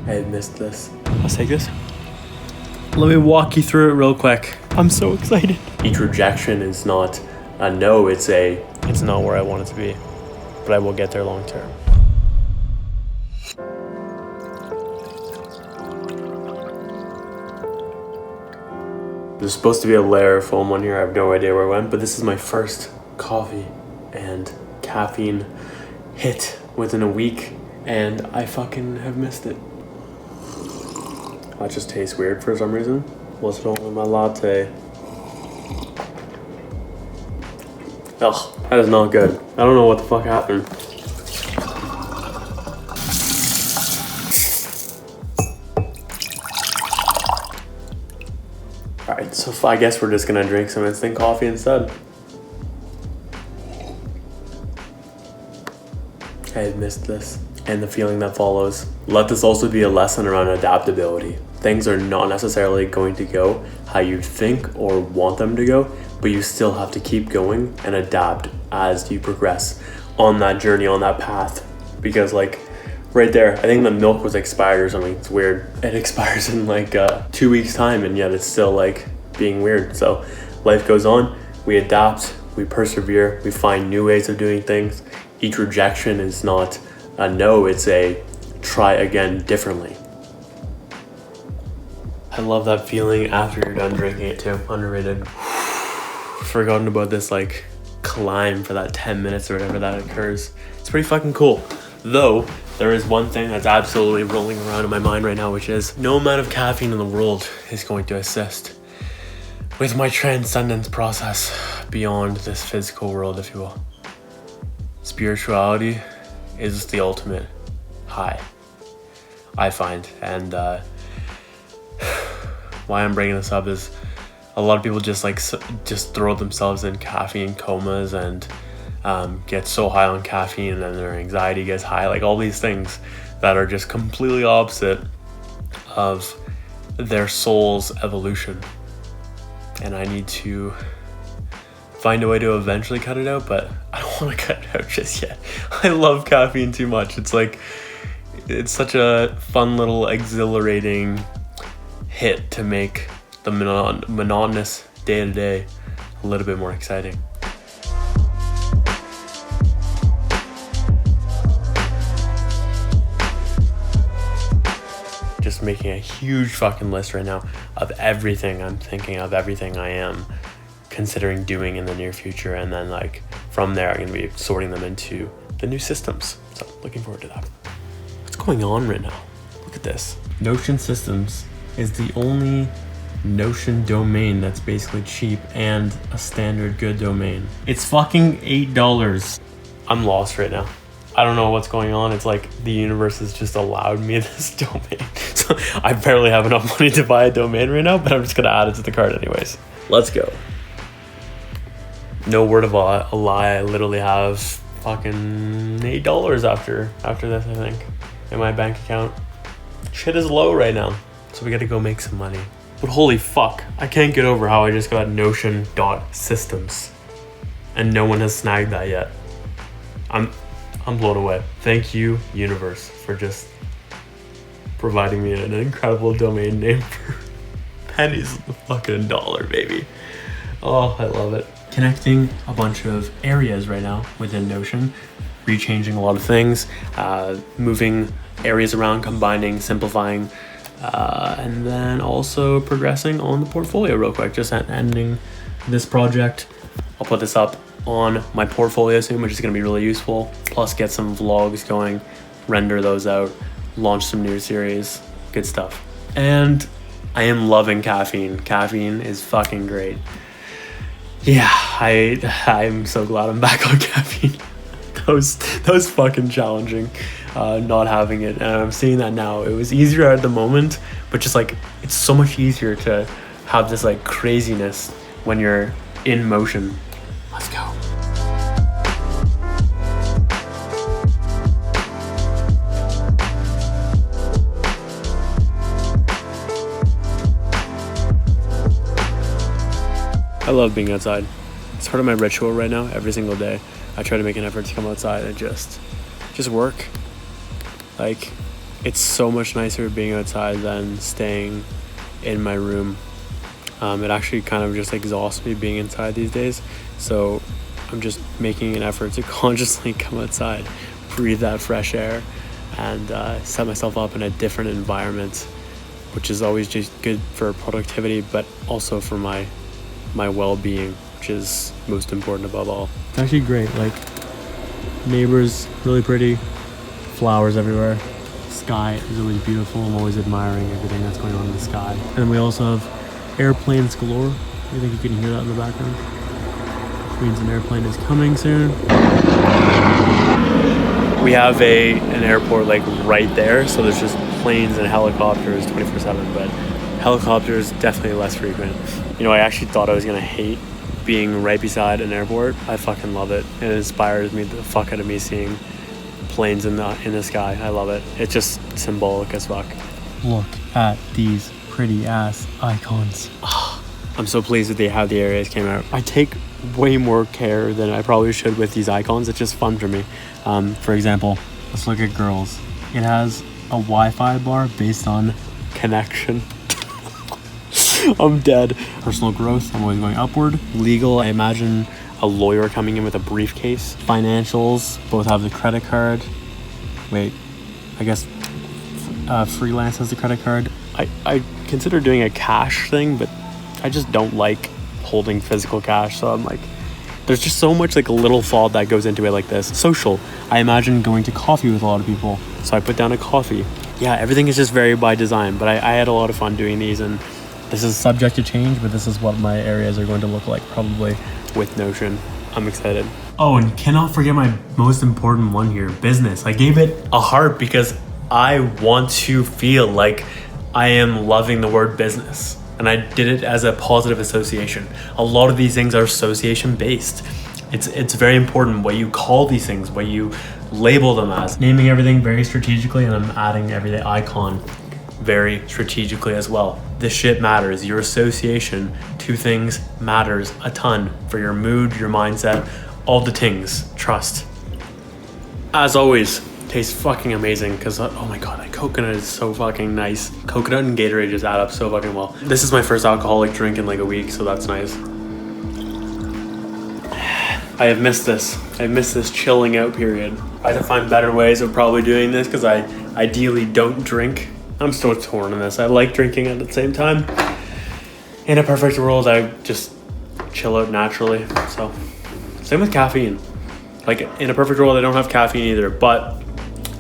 I had missed this. Let's take this. Let me walk you through it real quick. I'm so excited. Each rejection is not a no, it's not where I want it to be, but I will get there long term. There's supposed to be a layer of foam on here. I have no idea where it went, but this is my first coffee and caffeine hit within a week, and I fucking have missed it. That just tastes weird for some reason. What's wrong with my latte? Ugh, that is not good. I don't know what the fuck happened. Alright, so I guess we're just gonna drink some instant coffee instead. I had missed this. And the feeling that follows. Let this also be a lesson around adaptability. Things are not necessarily going to go how you think or want them to go, but you still have to keep going and adapt as you progress on that journey, on that path. Because like right there, I think the milk was expired or something. It's weird. It expires in like 2 weeks time, and yet it's still like being weird. So life goes on, we adapt, we persevere, we find new ways of doing things. Each rejection is not a no, it's a try again differently. I love that feeling after you're done drinking it too. Underrated. Forgotten about this like climb for that 10 minutes or whatever that occurs. It's pretty fucking cool. Though there is one thing that's absolutely rolling around in my mind right now, which is no amount of caffeine in the world is going to assist with my transcendence process beyond this physical world, if you will. Spirituality is the ultimate high, I find, and why I'm bringing this up is a lot of people just throw themselves in caffeine comas and get so high on caffeine and then their anxiety gets high, like all these things that are just completely opposite of their soul's evolution. And I need to find a way to eventually cut it out, but I don't want to cut it out just yet. I love caffeine too much. It's such a fun little exhilarating hit to make the monotonous day-to-day a little bit more exciting. Just making a huge fucking list right now of everything I'm thinking of, everything I am considering doing in the near future, and then like from there I'm going to be sorting them into the new systems. So looking forward to that. What's going on right now? Look at this. Notion Systems is the only Notion domain that's basically cheap and a standard good domain. It's fucking $8. I'm lost right now. I don't know what's going on. It's like the universe has just allowed me this domain. So I barely have enough money to buy a domain right now, but I'm just going to add it to the cart anyways. Let's go. No word of a lie, I literally have fucking $8 after this, I think, in my bank account. Shit is low right now, so we gotta go make some money. But holy fuck, I can't get over how I just got Notion.systems and no one has snagged that yet. I'm blown away. Thank you, universe, for just providing me an incredible domain name for pennies on the fucking dollar, baby. Oh, I love it. Connecting a bunch of areas right now within Notion, rechanging a lot of things, moving areas around, combining, simplifying, and then also progressing on the portfolio real quick. Just ending this project. I'll put this up on my portfolio soon, which is going to be really useful. Plus get some vlogs going, render those out, launch some new series, good stuff. And I am loving caffeine. Caffeine is fucking great. Yeah, I'm so glad I'm back on caffeine. That was fucking challenging, not having it, and I'm seeing that now. It was easier at the moment, but just like it's so much easier to have this like craziness when you're in motion. Let's go. I love being outside. It's part of my ritual right now. Every single day I try to make an effort to come outside and just work. Like it's so much nicer being outside than staying in my room. It actually kind of just exhausts me being inside these days. So I'm just making an effort to consciously come outside, breathe that fresh air, and set myself up in a different environment, which is always just good for productivity, but also for my well-being, which is most important above all. It's actually great. Like, neighbors, really pretty, flowers everywhere. Sky is really beautiful. I'm always admiring everything that's going on in the sky. And then we also have airplanes galore. I think you can hear that in the background, which means an airplane is coming soon. We have an airport like right there, so there's just planes and helicopters 24/7, but helicopters definitely less frequent. You know, I actually thought I was gonna hate being right beside an airport. I fucking love it. It inspires me the fuck out of me seeing planes in the sky. I love it. It's just symbolic as fuck. Look at these pretty ass icons. I'm so pleased that how the areas came out. I take way more care than I probably should with these icons. It's just fun for me. For example, let's look at girls. It has a Wi-Fi bar based on connection. I'm dead. Personal growth, I'm always going upward. Legal, I imagine a lawyer coming in with a briefcase. Financials, both have the credit card. Wait, I guess freelance has the credit card. I consider doing a cash thing, but I just don't like holding physical cash. So I'm like, there's just so much like a little thought that goes into it like this. Social, I imagine going to coffee with a lot of people. So I put down a coffee. Yeah, everything is just very by design, but I had a lot of fun doing these, and this is subject to change, but this is what my areas are going to look like probably with Notion. I'm excited. Oh, and cannot forget my most important one here, business. I gave it a heart because I want to feel like I am loving the word business. And I did it as a positive association. A lot of these things are association based. It's very important what you call these things, what you label them as. Naming everything very strategically, and I'm adding every icon very strategically as well. This shit matters. Your association to things matters a ton for your mood, your mindset, all the things. Trust. As always, tastes fucking amazing because, oh my god, that coconut is so fucking nice. Coconut and Gatorade just add up so fucking well. This is my first alcoholic drink in like a week, so that's nice. I have missed this. I missed this chilling out period. I had to find better ways of probably doing this because I ideally don't drink. I'm still torn on this. I like drinking at the same time. In a perfect world, I just chill out naturally. So, same with caffeine. Like, in a perfect world, I don't have caffeine either. But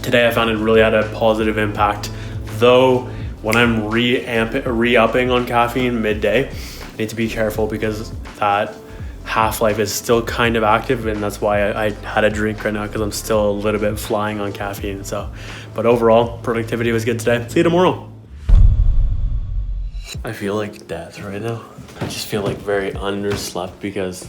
today I found it really had a positive impact. Though, when I'm re-upping on caffeine midday, I need to be careful because that half-life is still kind of active, and that's why I had a drink right now because I'm still a little bit flying on caffeine. So, but overall, productivity was good today. See you tomorrow. I feel like death right now. I just feel like very underslept because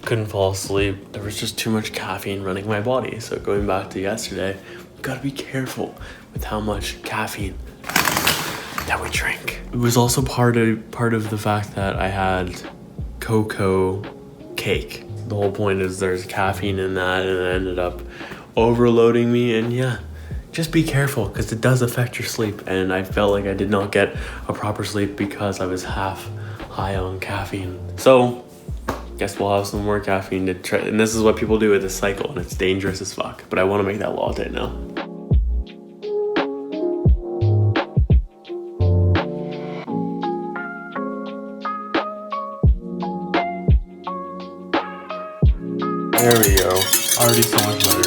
couldn't fall asleep. There was just too much caffeine running my body. So going back to yesterday, we gotta be careful with how much caffeine that we drink. It was also part of the fact that I had cocoa cake. The whole point is there's caffeine in that, and it ended up overloading me. And yeah, just be careful because it does affect your sleep. And I felt like I did not get a proper sleep because I was half high on caffeine. So guess we'll have some more caffeine to try. And this is what people do with this cycle, and it's dangerous as fuck. But I want to make that latte now. There we go. Already so much better.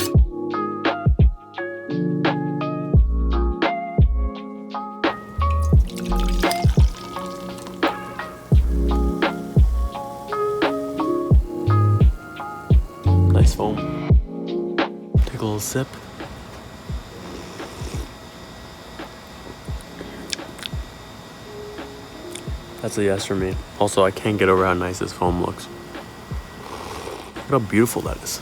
Nice foam. Take a little sip. That's a yes for me. Also, I can't get over how nice this foam looks. Look how beautiful that is.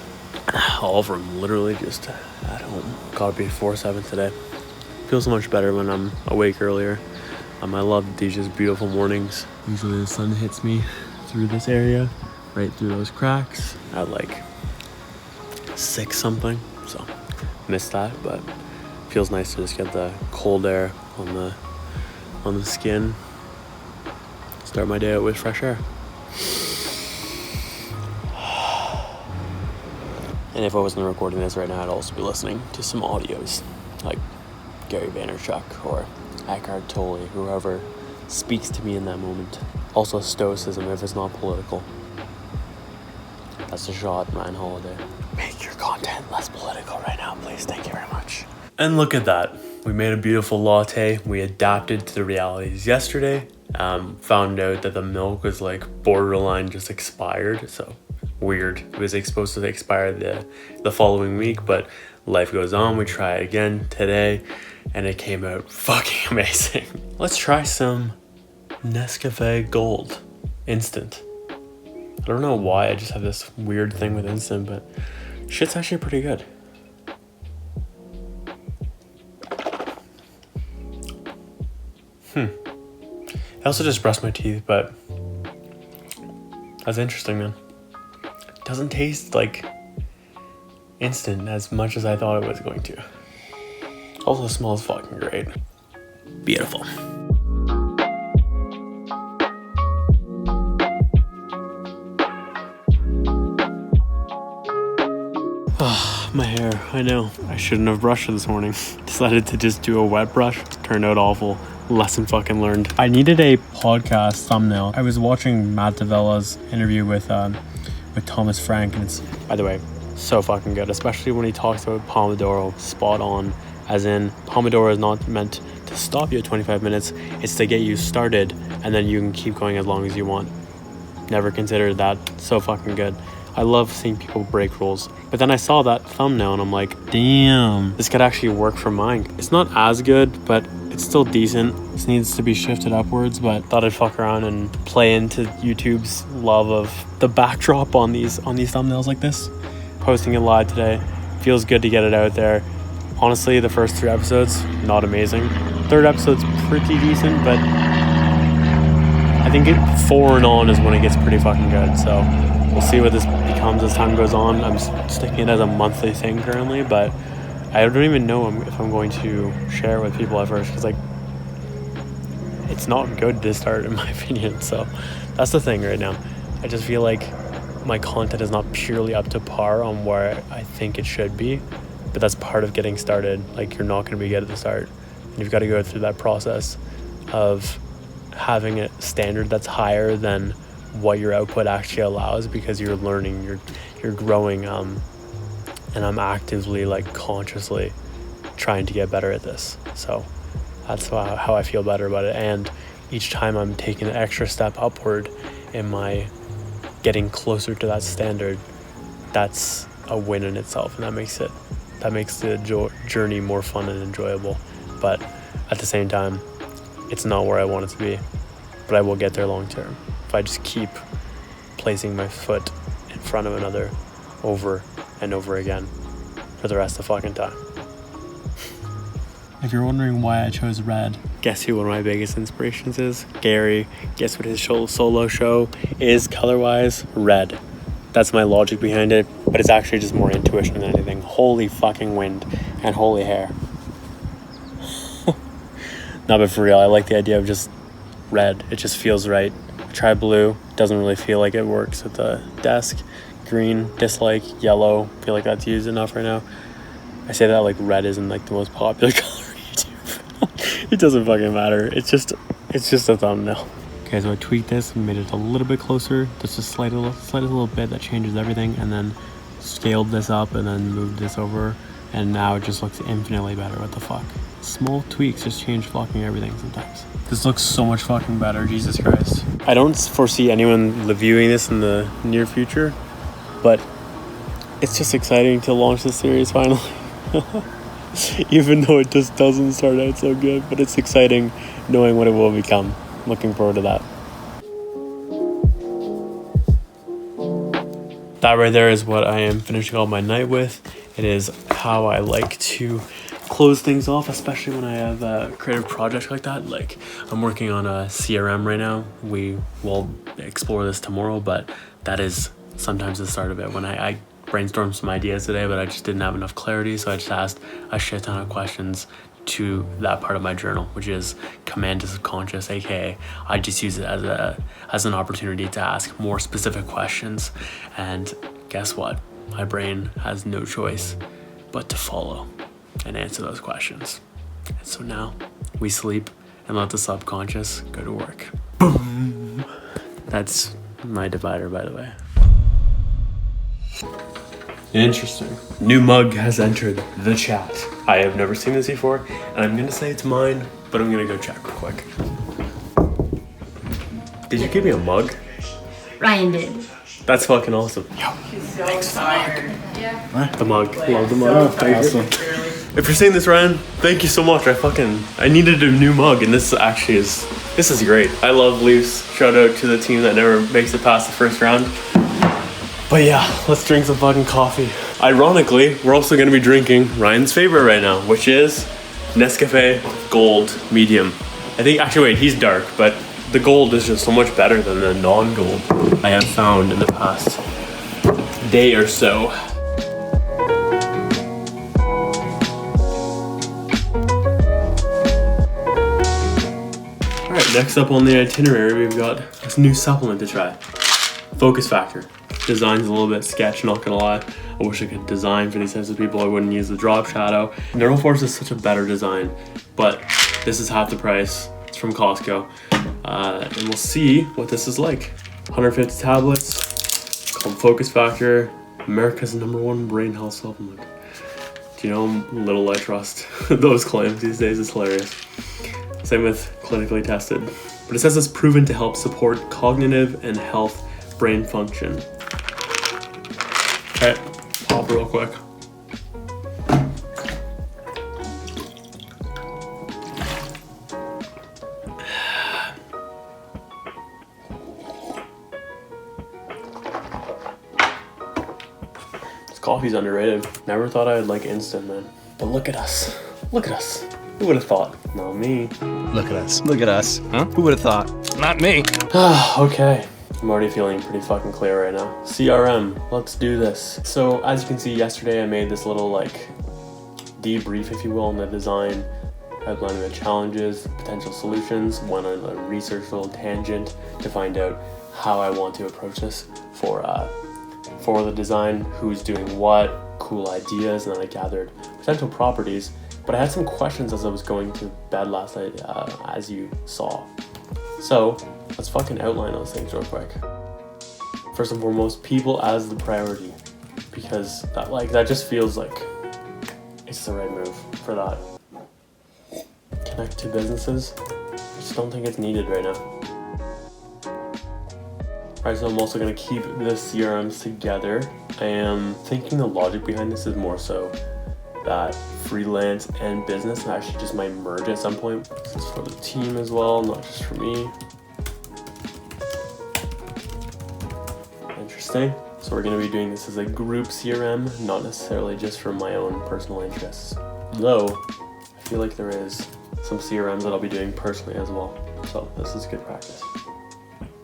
All from literally just at home. Got up before 7 today. Feels so much better when I'm awake earlier. I love these just beautiful mornings. Usually the sun hits me through this area, right through those cracks at like 6 something. So missed that, but Feels nice to just get the cold air on the skin. Start my day out with fresh air. And if I wasn't recording this right now, I'd also be listening to some audios like Gary Vaynerchuk or Eckhart Tolle, whoever speaks to me in that moment. Also stoicism if it's not political. That's a shot, Ryan Holiday. Make your content less political right now, please. Thank you very much. And look at that. We made a beautiful latte. We adapted to the realities yesterday. Found out that the milk was like borderline just expired. So weird. It was supposed to expire the following week, but life goes on. We try it again today and it came out fucking amazing. Let's try some Nescafe Gold Instant. I don't know why I just have this weird thing with instant, but shit's actually pretty good. I also just brushed my teeth, but that's interesting, man. It doesn't taste like instant as much as I thought it was going to. Also smells fucking great. Beautiful. My hair, I know. I shouldn't have brushed it this morning. Decided to just do a wet brush. Turned out awful. Lesson fucking learned. I needed a podcast thumbnail. I was watching Matt Davella's interview with Thomas Frank, and it's, by the way, so fucking good, especially when he talks about Pomodoro. Spot on. As in, Pomodoro is not meant to stop you at 25 minutes. It's to get you started, and then you can keep going as long as you want. Never considered that. So fucking good. I love seeing people break rules. But then I saw that thumbnail and I'm like, damn, this could actually work for mine. It's not as good, but it's still decent. This needs to be shifted upwards, but thought I'd fuck around and play into YouTube's love of the backdrop on these thumbnails like this. Posting it live today. Feels good to get it out there. Honestly, the first 3 episodes, not amazing. Third episode's pretty decent, but I think 4 and on is when it gets pretty fucking good. So we'll see what this becomes as time goes on. I'm sticking it as a monthly thing currently, but I don't even know if I'm going to share it with people at first, because like it's not good to start in my opinion. So that's the thing right now. I just feel like my content is not purely up to par on where I think it should be, but that's part of getting started. Like, you're not going to be good at the start, and you've got to go through that process of having a standard that's higher than what your output actually allows, because you're learning, you're growing, and I'm actively, like, consciously trying to get better at this. So that's how I feel better about it. And each time I'm taking an extra step upward in my getting closer to that standard, that's a win in itself, and that makes the journey more fun and enjoyable. But at the same time, it's not where I want it to be, but I will get there long term if I just keep placing my foot in front of another over and over again for the rest of the fucking time. If you're wondering why I chose red, guess who one of my biggest inspirations is? Gary. Guess what his solo show is color-wise? Red. That's my logic behind it, but it's actually just more intuition than anything. Holy fucking wind and holy hair. No, but for real, I like the idea of just red. It just feels right. I tried blue. Doesn't really feel like it works at the desk. Green, dislike. Yellow, feel like that's used enough right now. I say that like red isn't like the most popular color on YouTube. It doesn't fucking matter. It's just a thumbnail. Okay, so I tweaked this and made it a little bit closer. Just a slight little bit that changes everything, and then scaled this up and then moved this over, and now it just looks infinitely better. What the fuck? Small tweaks just change fucking everything sometimes. This looks so much fucking better, Jesus Christ. I don't foresee anyone viewing this in the near future, but it's just exciting to launch this series finally. Even though it just doesn't start out so good, but it's exciting knowing what it will become. Looking forward to that. That right there is what I am finishing all my night with. It is how I like to close things off, especially when I have a creative project like that. Like, I'm working on a CRM right now. We will explore this tomorrow, but that is sometimes the start of it. When I brainstorm some ideas today, but I just didn't have enough clarity, so I just asked a shit ton of questions to that part of my journal, which is command to subconscious, aka I just use it as an opportunity to ask more specific questions. And guess what? My brain has no choice but to follow and answer those questions. And so now we sleep and let the subconscious go to work. Boom! That's my divider, by the way. Interesting. New mug has entered the chat. I have never seen this before, and I'm gonna say it's mine, but I'm gonna go check real quick. Did you give me a mug? Ryan did. That's fucking awesome. Yo, Thanks for the mug. Yeah. The mug. Love the mug. Awesome. If you're saying this, Ryan, thank you so much. I needed a new mug, and this is great. I love Leafs. Shout out to the team that never makes it past the first round. But yeah, let's drink some fucking coffee. Ironically, we're also gonna be drinking Ryan's favorite right now, which is Nescafe Gold Medium. I think, actually wait, he's dark, but the gold is just so much better than the non-gold I have found in the past day or so. Alright, next up on the itinerary, we've got this new supplement to try. Focus Factor. Design's a little bit sketch, not gonna lie. I wish I could design for these types of people. I wouldn't use the drop shadow. Neural Force is such a better design, but this is half the price. It's from Costco. And we'll see what this is like. 150 tablets, called Focus Factor, America's #1 brain health supplement. Do you know how little I trust those claims these days? It's hilarious. Same with clinically tested. But it says it's proven to help support cognitive and health brain function. Okay, pop real quick. This coffee's underrated. Never thought I'd like instant, man. But look at us. Look at us. Who would have thought? Not me. Look at us. Look at us. Huh? Who would have thought? Not me. Okay. I'm already feeling pretty fucking clear right now. CRM, let's do this. So as you can see, yesterday I made this little debrief, if you will, on the design, outlining the challenges, potential solutions, went on a research little tangent to find out how I want to approach this for the design, who's doing what, cool ideas, and then I gathered potential properties. But I had some questions as I was going to bed last night, as you saw. So let's fucking outline those things real quick. First and foremost, people as the priority, because that just feels like it's the right move for that. Connect to businesses. I just don't think it's needed right now. Alright, so I'm also gonna keep the CRMs together. I am thinking the logic behind this is more so that freelance and business actually just might merge at some point. This is for the team as well, not just for me. Interesting. So we're going to be doing this as a group CRM, not necessarily just for my own personal interests. Though, I feel like there is some CRMs that I'll be doing personally as well. So this is good practice.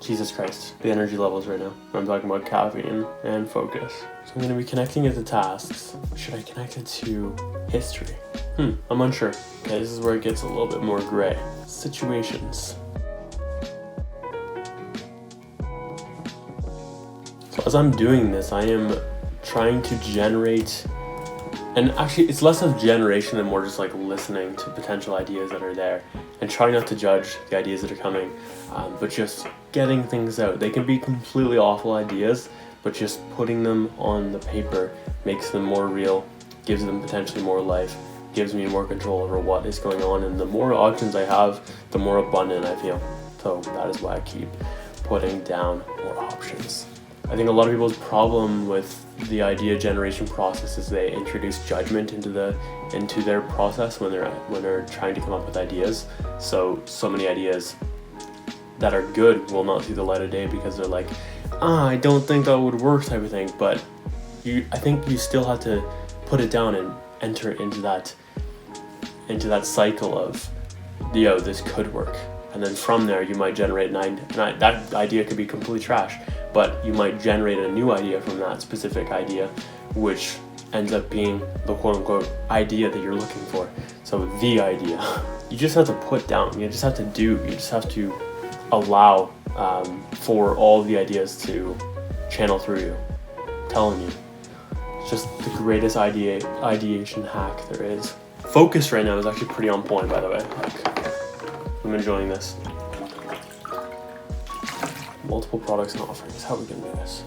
Jesus Christ, the energy levels right now. I'm talking about caffeine and focus. So I'm going to be connecting it to tasks. Should I connect it to history? I'm unsure. Okay, this is where it gets a little bit more gray. Situations. So as I'm doing this, I am trying to generate, and actually it's less of generation and more just listening to potential ideas that are there and trying not to judge the ideas that are coming, but just getting things out. They can be completely awful ideas, but just putting them on the paper makes them more real, gives them potentially more life, gives me more control over what is going on, and the more options I have, the more abundant I feel. So that is why I keep putting down more options. I think a lot of people's problem with the idea generation process is they introduce judgment into their process when they're trying to come up with ideas. So many ideas that are good will not see the light of day because they're like, I don't think that would work type of thing. But I think you still have to put it down and enter into that cycle of, this could work. And then from there, you might generate that idea could be completely trash, but you might generate a new idea from that specific idea, which ends up being the quote unquote idea that you're looking for. So the idea. You just have to put down, you just have to do, you just have to allow for all the ideas to channel through you. I'm telling you. It's just the greatest ideation hack there is. Focus right now is actually pretty on point, by the way. Like, I'm enjoying this. Multiple products and offerings. How are we gonna do this?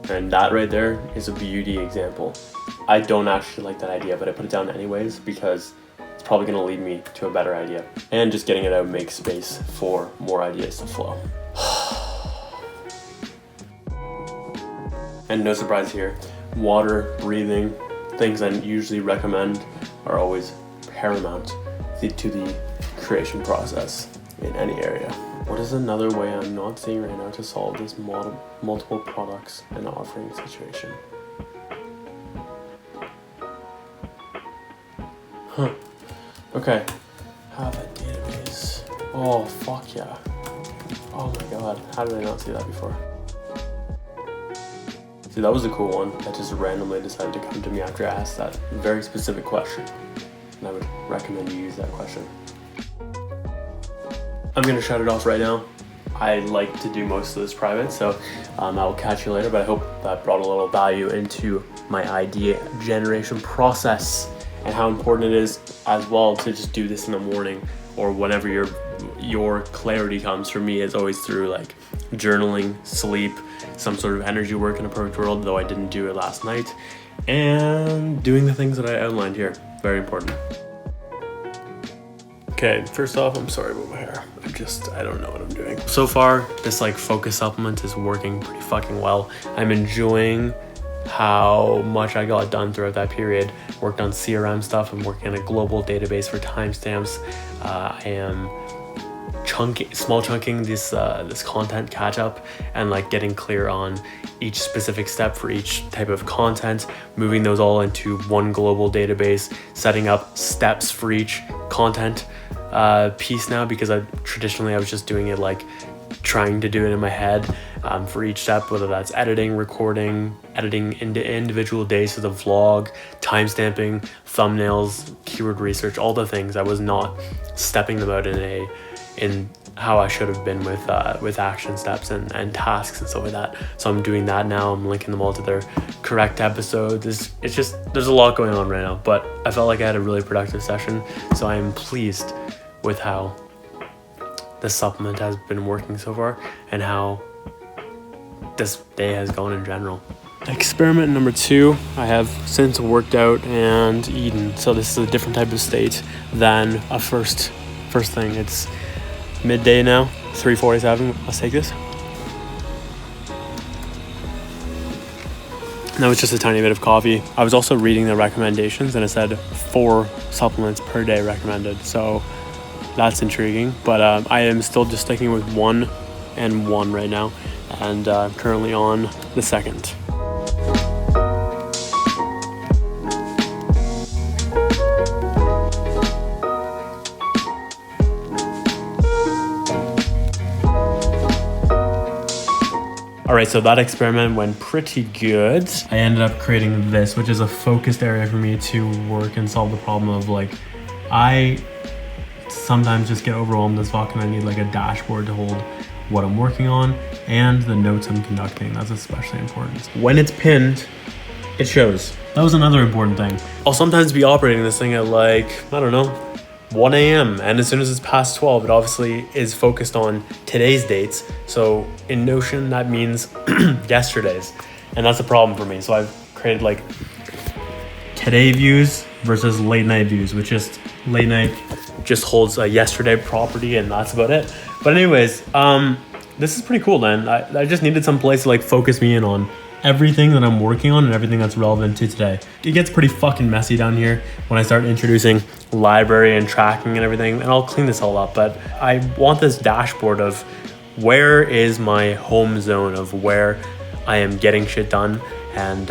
And that right there is a beauty example. I don't actually like that idea, but I put it down anyways because it's probably gonna lead me to a better idea. And just getting it out makes space for more ideas to flow. And no surprise here, water, breathing, things I usually recommend are always paramount to the creation process in any area. What is another way I'm not seeing right now to solve this multiple products and offering situation? Okay, have a database. Oh, fuck yeah. Oh my god, how did I not see that before? See, that was a cool one that just randomly decided to come to me after I asked that very specific question. And I would recommend you use that question. I'm gonna shut it off right now. I like to do most of this private, so I will catch you later, but I hope that brought a little value into my idea generation process and how important it is as well to just do this in the morning or whenever your clarity comes. For me, it's always through like journaling, sleep, some sort of energy work in a perfect world, though I didn't do it last night, and doing the things that I outlined here. Very important. Okay, first off, I'm sorry about my hair. I don't know what I'm doing. So far, this like focus supplement is working pretty fucking well. I'm enjoying how much I got done throughout that period. Worked on CRM stuff. I'm working on a global database for timestamps. I am small chunking this content catch up and like getting clear on each specific step for each type of content, moving those all into one global database, setting up steps for each content piece now, because I was just doing it like trying to do it in my head for each step, whether that's editing, recording, editing into individual days of the vlog, timestamping, thumbnails, keyword research, all the things. I was not stepping them out in how I should have been with action steps and tasks and stuff like that. So I'm doing that now. I'm linking them all to their correct episodes. It's just, there's a lot going on right now, but I felt like I had a really productive session. So I am pleased with how this supplement has been working so far and how this day has gone in general. Experiment number 2, I have since worked out and eaten. So this is a different type of state than a first thing. It's midday now, 3:47. Let's take this. That was just a tiny bit of coffee. I was also reading the recommendations and it said 4 supplements per day recommended. So that's intriguing, but I am still just sticking with 1 and 1 right now, and I'm currently on the second. All right, so that experiment went pretty good. I ended up creating this, which is a focused area for me to work and solve the problem of like, I sometimes just get overwhelmed as fuck and I need like a dashboard to hold what I'm working on and the notes I'm conducting. That's especially important. When it's pinned, it shows. That was another important thing. I'll sometimes be operating this thing at like, I don't know, 1 a.m. and as soon as it's past 12, it obviously is focused on today's dates. So in Notion, that means yesterday's, and that's a problem for me. So I've created like today views versus late night views, which is late night just holds a yesterday property and that's about it. But anyways, this is pretty cool, man. I just needed some place to like focus me in on everything that I'm working on and everything that's relevant to today. It gets pretty fucking messy down here when I start introducing library and tracking and everything, and I'll clean this all up, but I want this dashboard of where is my home zone of where I am getting shit done, and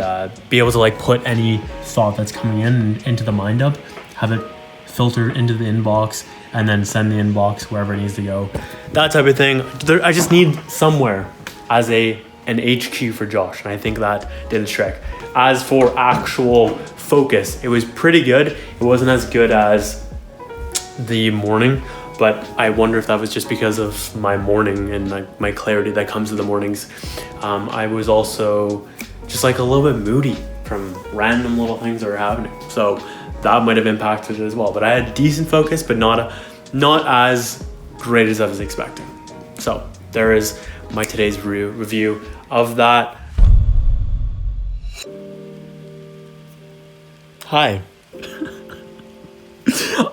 be able to like put any thought that's coming into the mind up have it filter into the inbox, and then send the inbox wherever it needs to go. That type of thing. I just need somewhere as an HQ for Josh, and I think that did its trick. As for actual focus, it was pretty good. It wasn't as good as the morning, but I wonder if that was just because of my morning and like my clarity that comes in the mornings. I was also just like a little bit moody from random little things that were happening, so that might have impacted it as well. But I had decent focus, but not as great as I was expecting. So there is my today's review of that. Hi.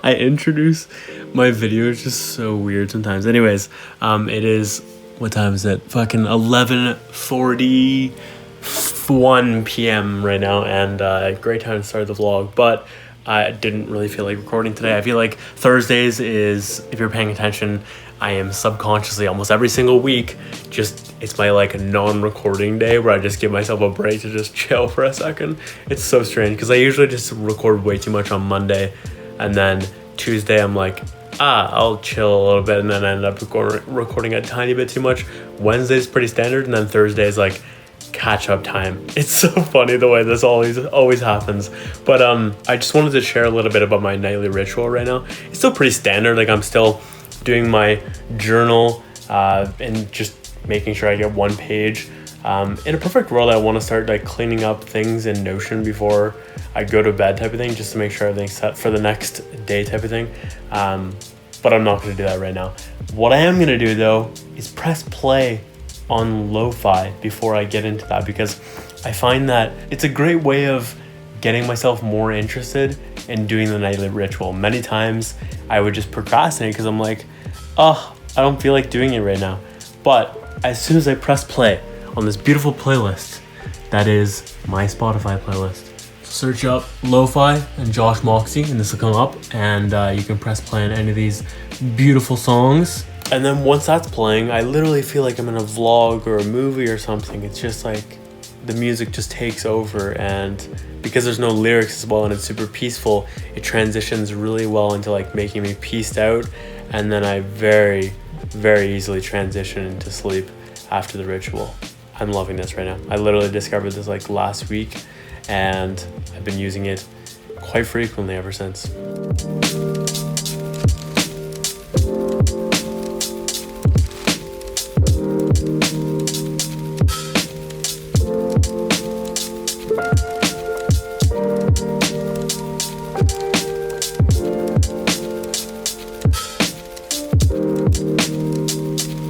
I introduce my videos just so weird sometimes. Anyways, it is, what time is it? Fucking 11:41 p.m. right now, and great time to start the vlog, but I didn't really feel like recording today. I feel like Thursdays is, if you're paying attention, I am subconsciously almost every single week, it's my like non-recording day where I just give myself a break to just chill for a second. It's so strange because I usually just record way too much on Monday, and then Tuesday I'm like, I'll chill a little bit, and then I end up recording a tiny bit too much. Wednesday's pretty standard, and then Thursday's like catch-up time. It's so funny the way this always happens. But I just wanted to share a little bit about my nightly ritual right now. It's still pretty standard. Like, I'm still doing my journal and just making sure I get one page. In a perfect world, I want to start like cleaning up things in Notion before I go to bed type of thing, just to make sure everything's set for the next day type of thing. But I'm not going to do that right now. What I am going to do though is press play on lo-fi before I get into that, because I find that it's a great way of getting myself more interested in doing the nightly ritual. Many times I would just procrastinate because I'm like, I don't feel like doing it right now. But as soon as I press play on this beautiful playlist, that is my Spotify playlist, search up lo-fi and Josh Moxey, and this will come up, and you can press play on any of these beautiful songs. And then once that's playing, I literally feel like I'm in a vlog or a movie or something. It's just like the music just takes over, and because there's no lyrics as well and it's super peaceful, it transitions really well into like making me pieced out, and then I very, very easily transition into sleep after the ritual. I'm loving this right now. I literally discovered this like last week, and I've been using it quite frequently ever since.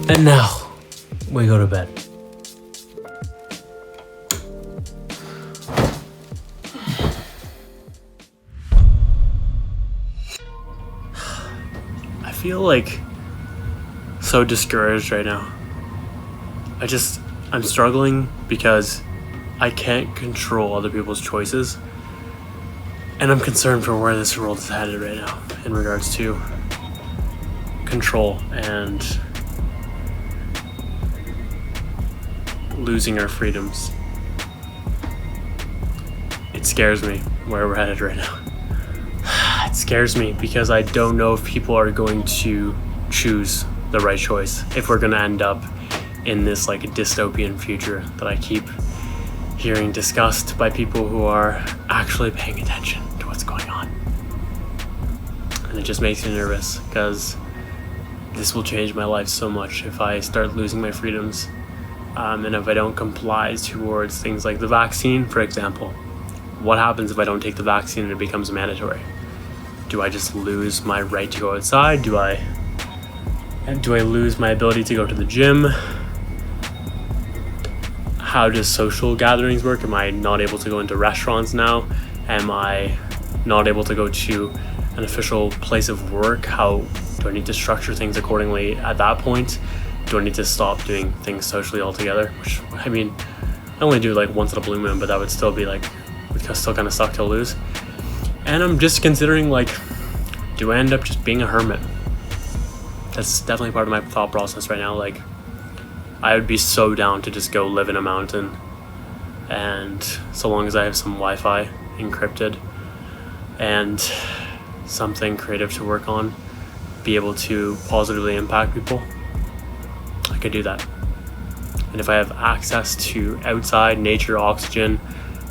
And now we go to bed. I feel like so discouraged right now. I'm struggling because I can't control other people's choices, and I'm concerned for where this world is headed right now in regards to control and losing our freedoms. It scares me where we're headed right now. It scares me because I don't know if people are going to choose the right choice, if we're going to end up in this like a dystopian future that I keep hearing discussed by people who are actually paying attention to what's going on. And it just makes me nervous because this will change my life so much if I start losing my freedoms. And if I don't comply towards things like the vaccine, for example. What happens if I don't take the vaccine and it becomes mandatory? Do I just lose my right to go outside? Do I lose my ability to go to the gym? How does social gatherings work? Am I not able to go into restaurants now? Am I not able to go to an official place of work? How do I need to structure things accordingly at that point? Do I need to stop doing things socially altogether? Which, I mean, I only do like once in a blue moon, but that would still be like, would still kind of suck to lose. And I'm just considering like, do I end up just being a hermit? That's definitely part of my thought process right now. Like, I would be so down to just go live in a mountain, and so long as I have some Wi-Fi encrypted, and something creative to work on, be able to positively impact people, I could do that. And if I have access to outside nature, oxygen,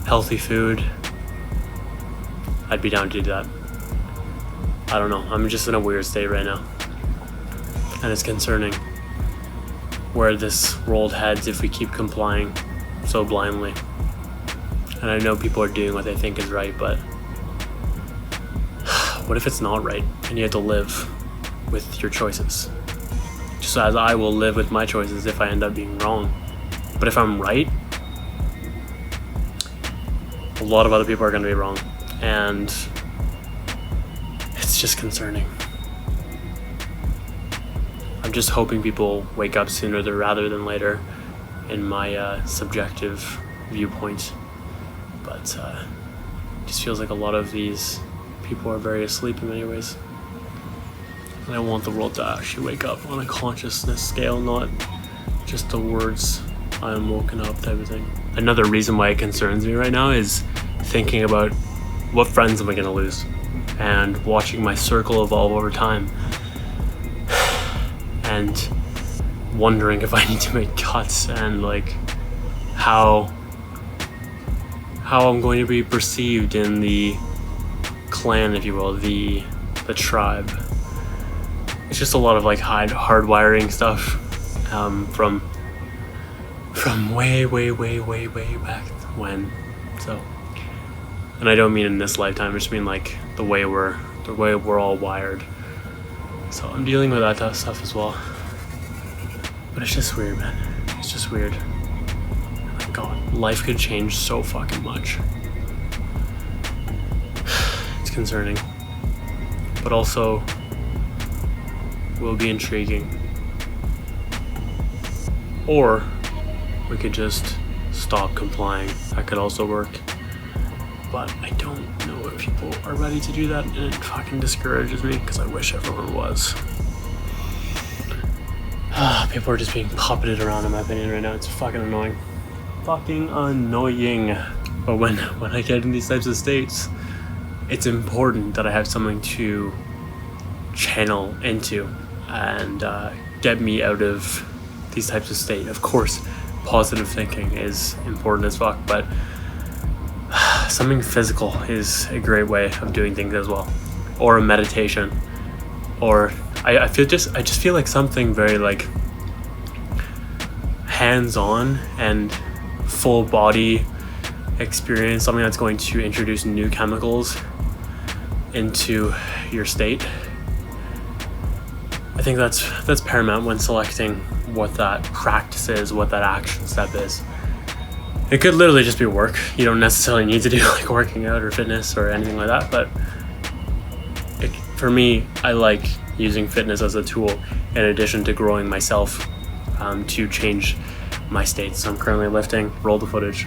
healthy food, I'd be down to do that. I don't know, I'm just in a weird state right now. And it's concerning where this world heads if we keep complying so blindly. And I know people are doing what they think is right, but what if it's not right and you have to live with your choices? Just as I will live with my choices if I end up being wrong. But if I'm right, a lot of other people are going to be wrong. And it's just concerning. I'm just hoping people wake up sooner rather than later in my subjective viewpoint. But it just feels like a lot of these people are very asleep in many ways. And I want the world to actually wake up on a consciousness scale, not just the words I'm woken up type of thing. Another reason why it concerns me right now is thinking about what friends am I gonna lose, and watching my circle evolve over time, and wondering if I need to make cuts, and like how I'm going to be perceived in the clan, if you will, the tribe. It's just a lot of like hardwiring stuff from way back when. So, and I don't mean in this lifetime, I just mean like the way we're all wired. So I'm dealing with that stuff as well. But it's just weird, man. It's just weird. My God, life could change so fucking much. It's concerning, but also will be intriguing. Or we could just stop complying. That could also work. But I don't know if people are ready to do that, and it fucking discourages me because I wish everyone was. People are just being puppeted around, in my opinion, right now. It's fucking annoying. Fucking annoying. But when I get in these types of states, it's important that I have something to channel into and get me out of these types of state. Of course, positive thinking is important as fuck, but something physical is a great way of doing things as well. Or a meditation. Or I just feel like something very like hands-on and full body experience, something that's going to introduce new chemicals into your state. I think that's paramount when selecting what that practice is, what that action step is. It could literally just be work. You don't necessarily need to do like working out or fitness or anything like that, but for me, I like using fitness as a tool in addition to growing myself to change my state. So I'm currently lifting. Roll the footage.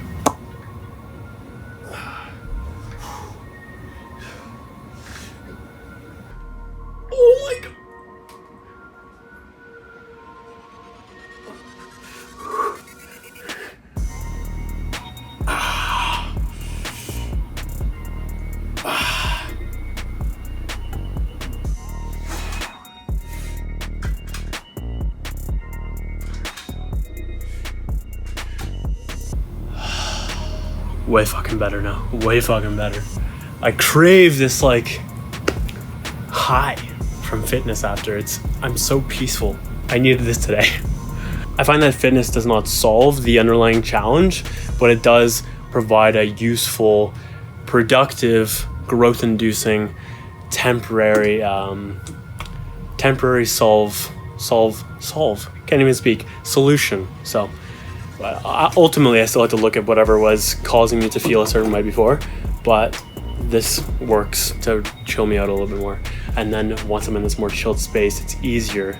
Oh my God. Way fucking better now. Way fucking better. I crave this like high from fitness after. I'm so peaceful. I needed this today. I find that fitness does not solve the underlying challenge, but it does provide a useful, productive, growth-inducing, temporary solve. Can't even speak. Solution. So ultimately, I still have to look at whatever was causing me to feel a certain way before, but this works to chill me out a little bit more. And then once I'm in this more chilled space, it's easier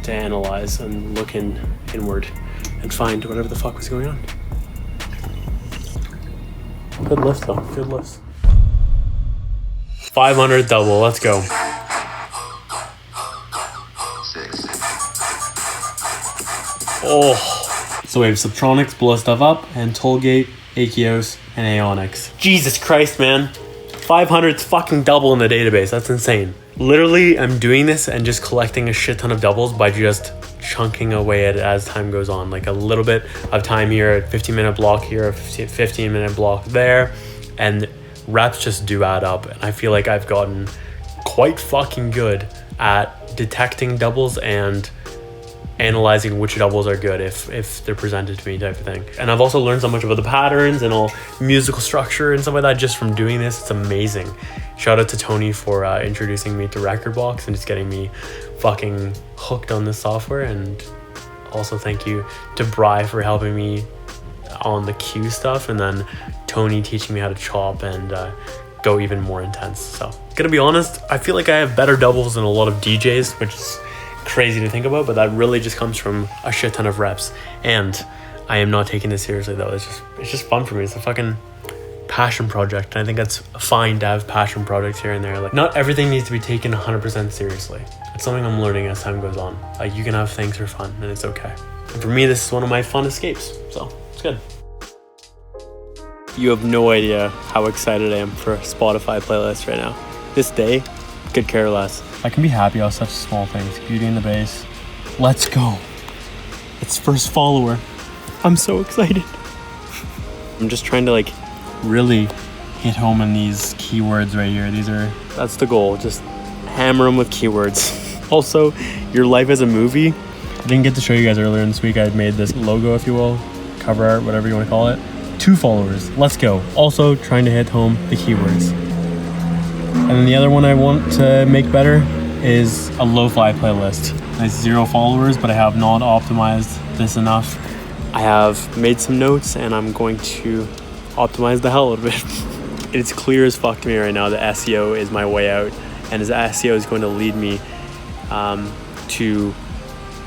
to analyze and look inward and find whatever the fuck was going on. Good lift though, good lift. 500 double, let's go. Oh. So we have Subtronics, blow stuff up, and Tollgate, Achios, and Aeonics. Jesus Christ, man. 500's fucking double in the database. That's insane. Literally, I'm doing this and just collecting a shit ton of doubles by just chunking away at it as time goes on. Like a little bit of time here, a 15-minute block here, a 15-minute block there, and reps just do add up. And I feel like I've gotten quite fucking good at detecting doubles and analyzing which doubles are good if they're presented to me, type of thing. And I've also learned so much about the patterns and all musical structure and stuff like that just from doing this. It's amazing. Shout out to Tony for introducing me to Rekordbox and just getting me fucking hooked on this software. And also thank you to Bri for helping me on the cue stuff, and then Tony teaching me how to chop and go even more intense. So gonna be honest, I feel like I have better doubles than a lot of DJs, which is crazy to think about, but that really just comes from a shit ton of reps. And I am not taking this seriously though. It's just fun for me. It's a fucking passion project, and I think that's fine to have passion projects here and there. Like, not everything needs to be taken 100% seriously. It's something I'm learning as time goes on. Like, you can have things for fun and it's okay. And for me, this is one of my fun escapes, so it's good. You have no idea how excited I am for a Spotify playlist right now. This day could care less. I can be happy about such small things. Beauty in the Bass. Let's go. It's first follower. I'm so excited. I'm just trying to like really hit home on these keywords right here. That's the goal. Just hammer them with keywords. Also, your life as a movie. I didn't get to show you guys earlier in this week. I had made this logo, if you will, cover art, whatever you want to call it. 2 followers. Let's go. Also trying to hit home the keywords. And then the other one I want to make better is a lo-fi playlist. Nice 0 followers, but I have not optimized this enough. I have made some notes and I'm going to optimize the hell out of it. It's clear as fuck to me right now that SEO is my way out, and as SEO is going to lead me to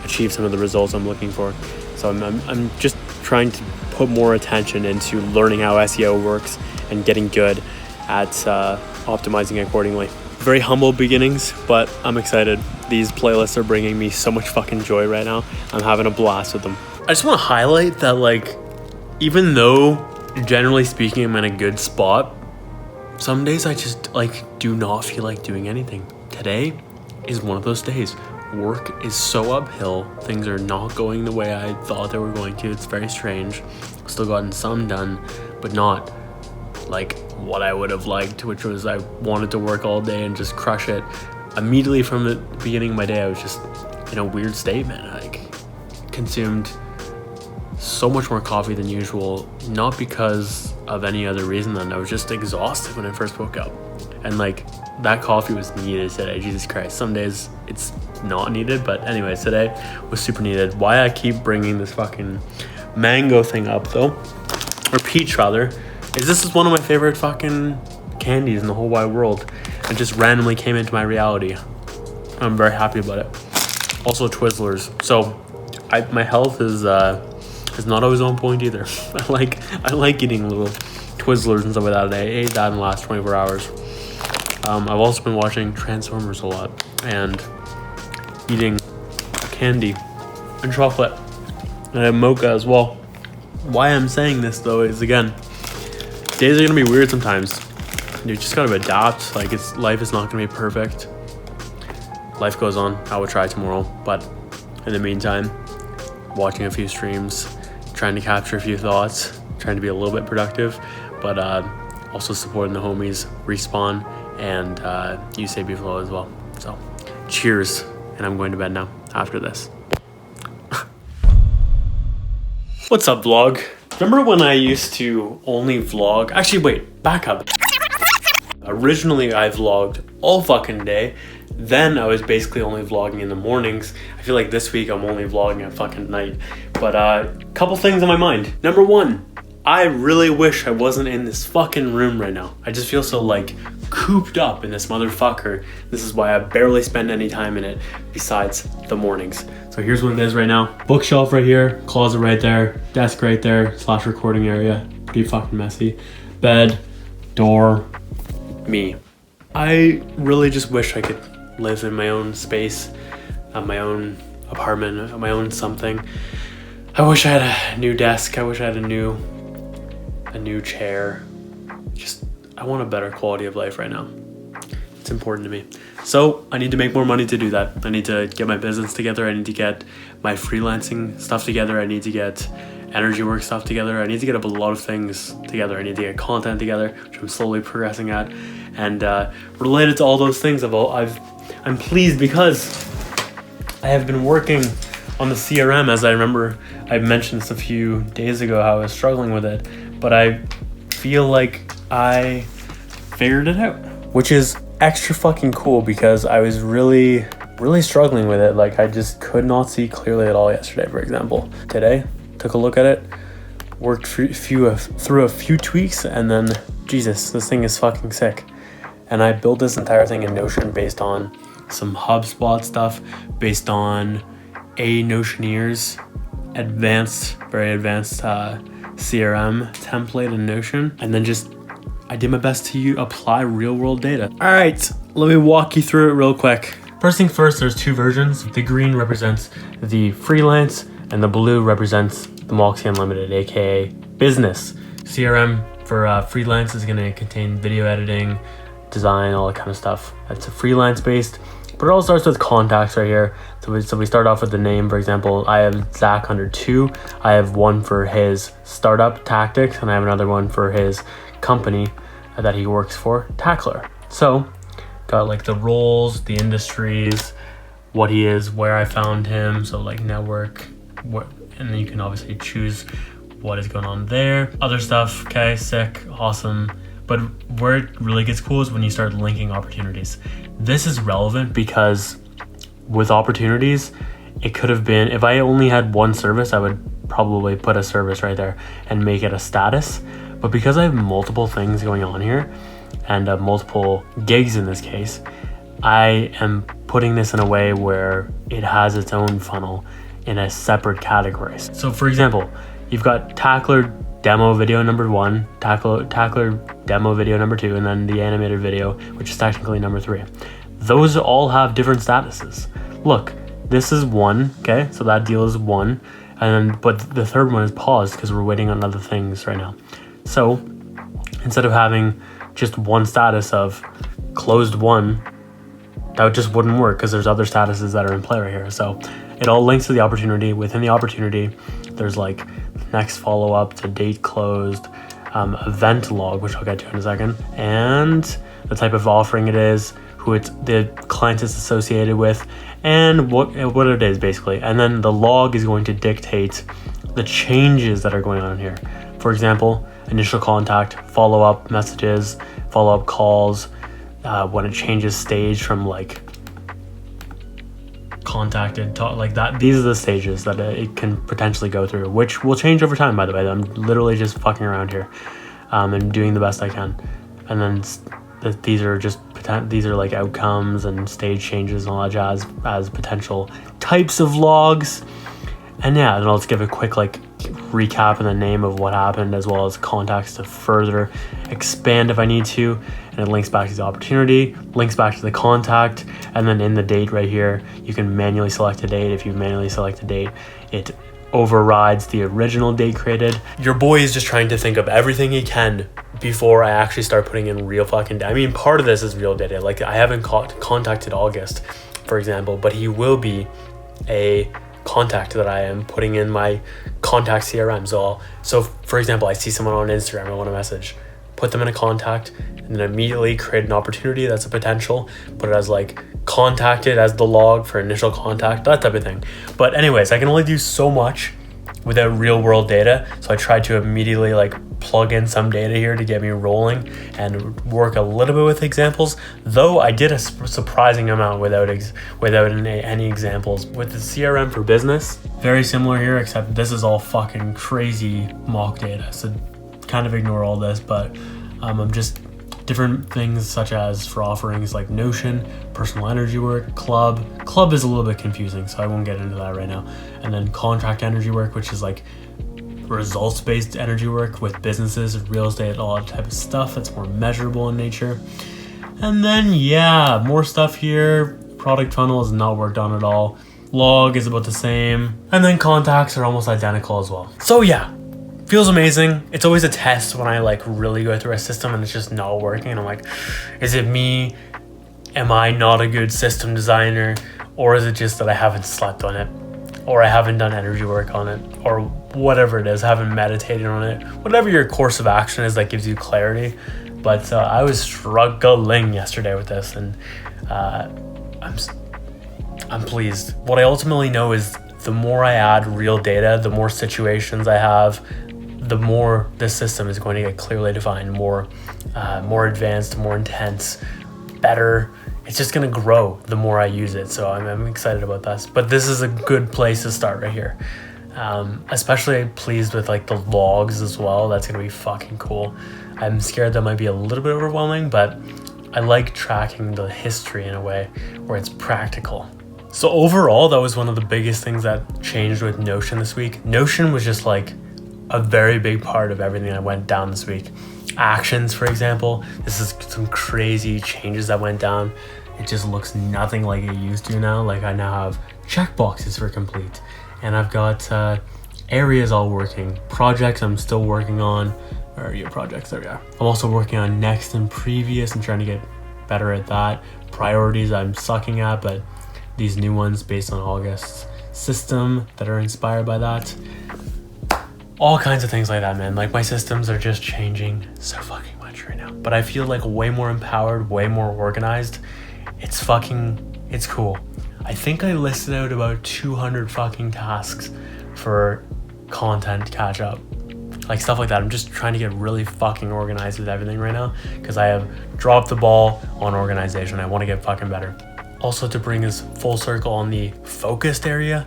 achieve some of the results I'm looking for. So I'm just trying to put more attention into learning how SEO works and getting good at optimizing accordingly. Very humble beginnings, but I'm excited. These playlists are bringing me so much fucking joy right now. I'm having a blast with them. I just want to highlight that, like, even though generally speaking I'm in a good spot, some days I just like do not feel like doing anything. Today is one of those days. Work is so uphill. Things are not going the way I thought they were going to. It's very strange. Still gotten some done, but not like what I would have liked, which was I wanted to work all day and just crush it. Immediately from the beginning of my day, I was just in a weird state, man. Like, consumed so much more coffee than usual, not because of any other reason than I was just exhausted when I first woke up. And like, that coffee was needed today. Jesus Christ. Some days it's not needed, but anyways, today was super needed. Why I keep bringing this fucking mango thing up though, or peach rather, is this is one of my favorite fucking candies in the whole wide world. It just randomly came into my reality. I'm very happy about it. Also Twizzlers. So my health is not always on point either. I like eating little Twizzlers and stuff like that. I ate that in the last 24 hours. I've also been watching Transformers a lot and eating candy and chocolate and a mocha as well. Why I'm saying this though is, again, days are gonna be weird sometimes. You just gotta adapt. Like, life is not gonna be perfect. Life goes on. I will try tomorrow, but in the meantime, watching a few streams, trying to capture a few thoughts, trying to be a little bit productive, but also supporting the homies, Respawn, and USAB Flow as well. So, cheers, and I'm going to bed now after this. What's up, vlog? Remember when I used to only vlog? Actually, wait, back up. Originally, I vlogged all fucking day. Then I was basically only vlogging in the mornings. I feel like this week I'm only vlogging at fucking night. But a couple things on my mind. Number 1, I really wish I wasn't in this fucking room right now. I just feel so like cooped up in this motherfucker. This is why I barely spend any time in it besides the mornings. So here's what it is right now. Bookshelf right here, closet right there, desk right there, / recording area. Pretty fucking messy. Bed, door, me. I really just wish I could live in my own space, my own apartment, my own something. I wish I had a new desk. I wish I had a new chair. Just I want a better quality of life right now. It's important to me. So I need to make more money to do that. I need to get my business together. I need to get my freelancing stuff together. I need to get energy work stuff together. I need to get a lot of things together. I need to get content together, which I'm slowly progressing at. And related to all those things, I'm pleased because I have been working on the CRM. As I remember, I mentioned this a few days ago how I was struggling with it, but I feel like I figured it out, which is extra fucking cool because I was really struggling with it. Like I just could not see clearly at all yesterday, for example. Today, took a look at it, worked through a few tweaks, and then Jesus, this thing is fucking sick. And I built this entire thing in Notion based on some HubSpot stuff, based on a Notioneer's very advanced CRM template in Notion, and then I did my best to apply real world data. All right, let me walk you through it real quick. First thing first, there's two versions. The green represents the freelance and the blue represents the Moxey Unlimited, aka business. CRM for freelance is gonna contain video editing, design, all that kind of stuff. That's a freelance based, but it all starts with contacts right here. So we start off with the name. For example, I have Zach under 2. I have one for his startup tactics, and I have another one for his company that he works for, Tackler. So got like the roles, the industries, what he is, where I found him, so like network, and then you can obviously choose what is going on there. Other stuff, okay, sick, awesome. But where it really gets cool is when you start linking opportunities. This is relevant because with opportunities, it could have been, if I only had one service, I would probably put a service right there and make it a status. But because I have multiple things going on here and multiple gigs in this case, I am putting this in a way where it has its own funnel in a separate category. So for example, you've got Tackler demo video number 1, Tackler demo video number 2, and then the animated video, which is technically number 3. Those all have different statuses. Look, this is 1, okay? So that deal is 1, and then, but the third one is paused because we're waiting on other things right now. So instead of having just one status of closed 1, that just wouldn't work because there's other statuses that are in play right here. So it all links to the opportunity. Within the opportunity, there's like next follow-up to date closed, event log, which I'll get to in a second, and the type of offering it is, who the client is associated with, and what it is basically. And then the log is going to dictate the changes that are going on here. For example, initial contact, follow-up messages, follow-up calls, when it changes stage from like contacted, like that. These are the stages that it can potentially go through, which will change over time, by the way. I'm literally just fucking around here and doing the best I can. And then these are like outcomes and stage changes and all that jazz as potential types of logs. And yeah, then I'll just give a quick like recap and the name of what happened, as well as contacts to further expand if I need to. And it links back to the opportunity, links back to the contact, and then in the date right here, you can manually select a date. If you manually select a date, it overrides the original date created. Your boy is just trying to think of everything he can before I actually start putting in real fucking data. I mean, part of this is real data. Like I haven't contacted August, for example, but he will be a contact that I am putting in my contact CRM. So for example, I see someone on Instagram, I want to message, put them in a contact, and then immediately create an opportunity that's a potential, put it as like contacted as the log for initial contact, that type of thing. But anyways, I can only do so much without real world data. So I tried to immediately like plug in some data here to get me rolling and work a little bit with examples, though I did a surprising amount without any examples. With the CRM for business, very similar here, except this is all fucking crazy mock data. So kind of ignore all this, but I'm just different things such as for offerings like Notion, personal energy work, club is a little bit confusing, so I won't get into that right now. And then contract energy work, which is like results-based energy work with businesses, real estate, all that type of stuff that's more measurable in nature. And then yeah, more stuff here. Product funnel is not worked on at all. Log is about the same, and then contacts are almost identical as well. So yeah, feels amazing. It's always a test when I like really go through a system and it's just not working. And I'm like, is it me? Am I not a good system designer? Or is it just that I haven't slept on it? Or I haven't done energy work on it? Or whatever it is, I haven't meditated on it. Whatever your course of action is that gives you clarity. But I was struggling yesterday with this, and I'm pleased. What I ultimately know is the more I add real data, the more situations I have, the more this system is going to get clearly defined, more advanced, more intense, better. It's just going to grow the more I use it. So I'm excited about this. But this is a good place to start right here. Especially pleased with like the logs as well. That's going to be fucking cool. I'm scared that might be a little bit overwhelming, but I like tracking the history in a way where it's practical. So overall, that was one of the biggest things that changed with Notion this week. Notion was just like a very big part of everything that went down this week. Actions, for example, this is some crazy changes that went down. It just looks nothing like it used to now. Like I now have checkboxes for complete, and I've got areas all working. Projects I'm still working on. Where are your projects? There we are. I'm also working on next and previous and trying to get better at that. Priorities I'm sucking at, but these new ones based on August's system that are inspired by that. All kinds of things like that, man. Like my systems are just changing so fucking much right now. But I feel like way more empowered, way more organized. It's cool. I think I listed out about 200 fucking tasks for content catch up. Like stuff like that. I'm just trying to get really fucking organized with everything right now because I have dropped the ball on organization. I want to get fucking better. Also, to bring us full circle on the focused area,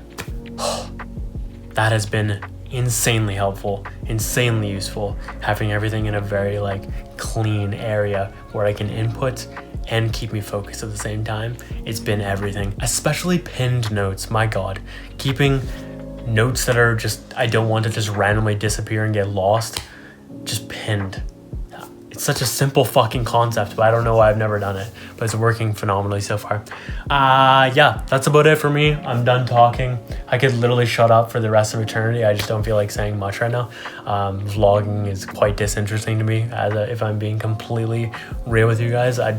that has been insanely helpful, insanely useful, having everything in a very like clean area where I can input and keep me focused at the same time. It's been everything, especially pinned notes. My God, keeping notes that are just, I don't want to just randomly disappear and get lost, just pinned. It's such a simple fucking concept, but I don't know why I've never done it, but it's working phenomenally so far. Yeah, that's about it for me. I'm done talking. I could literally shut up for the rest of eternity. I just don't feel like saying much right now. Vlogging is quite disinteresting to me, if I'm being completely real with you guys. I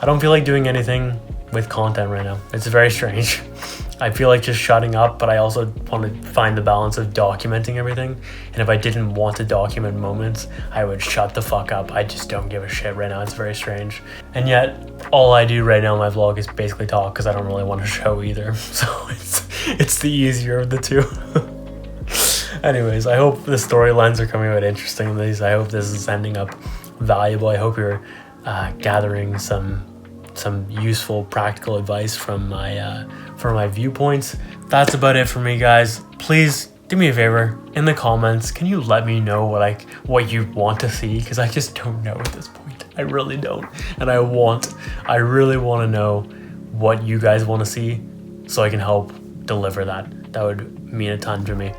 don't feel like doing anything with content right now. It's very strange. I feel like just shutting up, but I also want to find the balance of documenting everything. And if I didn't want to document moments, I would shut the fuck up. I just don't give a shit right now. It's very strange. And yet, all I do right now in my vlog is basically talk because I don't really want to show either. So it's the easier of the two. Anyways, I hope the storylines are coming out interesting. I hope this is ending up valuable. I hope you're gathering some useful practical advice from my viewpoints. That's about it for me, guys. Please do me a favor in the comments. Can you let me know what you want to see? Because I just don't know at this point. I really don't. And I really want to know what you guys want to see so I can help deliver that. That would mean a ton to me.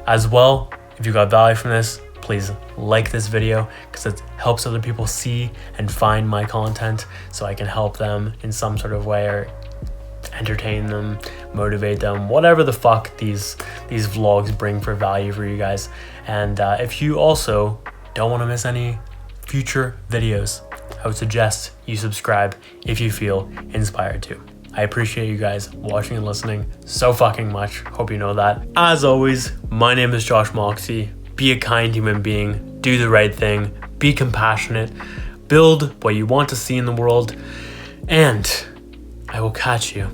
As well, if you got value from this, please like this video because it helps other people see and find my content so I can help them in some sort of way or entertain them, motivate them, whatever the fuck these vlogs bring for value for you guys. And if you also don't want to miss any future videos, I would suggest you subscribe if you feel inspired to. I appreciate you guys watching and listening so fucking much. Hope you know that. As always, my name is Josh Moxey. Be a kind human being, do the right thing, be compassionate, build what you want to see in the world, and I will catch you